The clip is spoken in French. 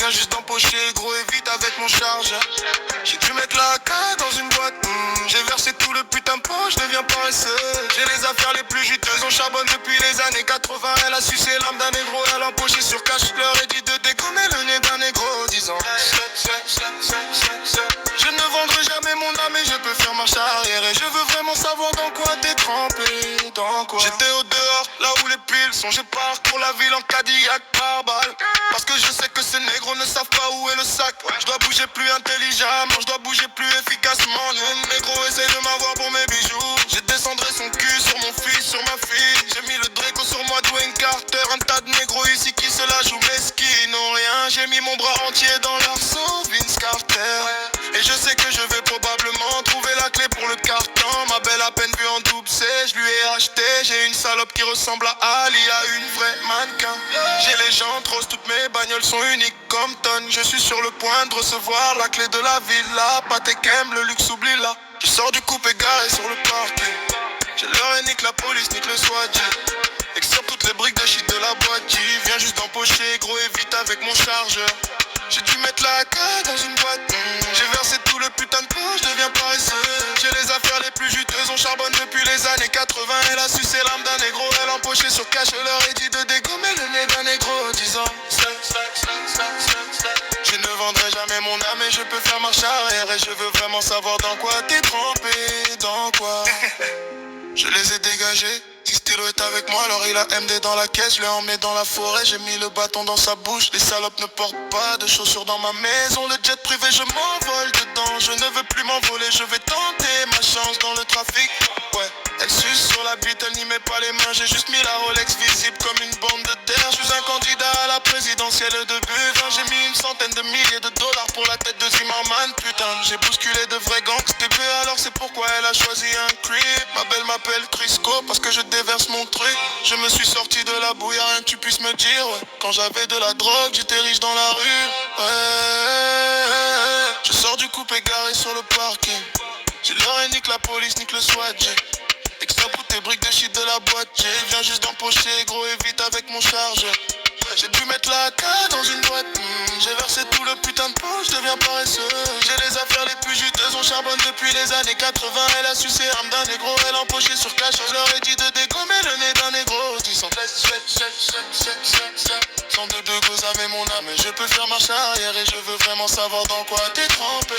viens juste d'empocher, gros et vite avec mon chargeur. J'ai dû mettre la AK dans une boîte. J'ai versé tout le putain de pot, je deviens paresseux. J'ai les affaires les plus juteuses, on charbonne depuis les années 80. Elle a sucé l'âme d'un négro, elle a empoché sur cash. Je leur ai dit de dégommer le nez d'un négro, disant je ne vendrai jamais mon âme et je peux faire marche arrière. Et je veux vraiment savoir dans quoi t'es trempé, dans quoi. J'étais au dehors, là où les piles sont. Je pars pour la ville en Cadillac par balle. Parce que je sais que ces négros ne savent pas où est le sac. Je dois bouger plus intelligemment, je dois bouger plus efficacement. Le négro essaye de m'avoir pour mes bijoux. J'ai descendré son cul sur mon fils, sur ma fille. J'ai mis le Draco sur moi, Dwayne Carter. Un tas de négros ici qui se la jouent mais qui n'ont rien. J'ai mis mon bras entier dans l'arceau, Vince Carter. Et je sais que je vais probablement trouver la clé pour le carton. Ma belle à peine vue en double C, je lui ai acheté. J'ai une salope qui ressemble à Ali, à une vraie mannequin. J'ai les jantes roses, toutes mes bagnoles sont uniques comme tonnes. Je suis sur le point de recevoir la clé de la villa. Pâté Kem, le luxe oublie là. Je sors du coupé garé sur le parking. Je leur ai nique la police, nique le SWAT. Extirpe toutes les briques de shit de la boîte. Viens juste d'empocher, gros et vite avec mon chargeur. J'ai dû mettre la AK dans une boîte. J'ai versé tout le putain de pot, je deviens paresseux. J'ai les affaires les plus juteuses, on charbonne depuis les années 80. Elle a sucé l'âme d'un négro, elle a empoché sur cash. Je leur ai dit de dégommer le nez d'un négro, disant je ne vendrai jamais mon âme et je peux faire marche arrière. Et je veux vraiment savoir dans quoi t'es trempé, dans quoi. Je les ai dégagés. Si Stylo est avec moi, alors il a MD dans la caisse. Je l'ai emmené dans la forêt, j'ai mis le bâton dans sa bouche. Les salopes ne portent pas de chaussures dans ma maison. Le jet privé, je m'envole dedans. Je ne veux plus m'envoler, je vais tenter ma chance dans le trafic. Ouais, elle suce sur la bite, elle n'y met pas les mains. J'ai juste mis la Rolex visible comme une bombe de terre. Je suis un candidat à la présidentielle de Buvin. J'ai mis une centaine de milliers de dollars pour la tête de Zimmerman. Putain, j'ai bousculé de vrais gangsters. Alors c'est pourquoi elle a choisi un crib. Ma belle m'appelle Crisco parce que je déverse mon truc. Je me suis sorti de la bouille, rien que tu puisses me dire. Ouais. Quand j'avais de la drogue, j'étais riche dans la rue. Ouais. Je sors du coupé garé sur le parking. Je leur ai nique la police, nique le SWAT. Extra pour tes briques de shit de la boîte. Viens juste d'empocher, gros et vite avec mon chargeur. J'ai dû mettre la AK dans une boîte. J'ai versé tout le putain de pot, je deviens paresseux. J'ai les affaires les plus juteuses, on charbonne depuis les années 80. Elle a sucé l'âme d'un négro, elle a empoché sur cash. Je leur ai dit de dégommer le nez d'un négro. Disant sans de deux gosses avec mon âme. Et je peux faire marche arrière et je veux vraiment savoir dans quoi t'es trempé.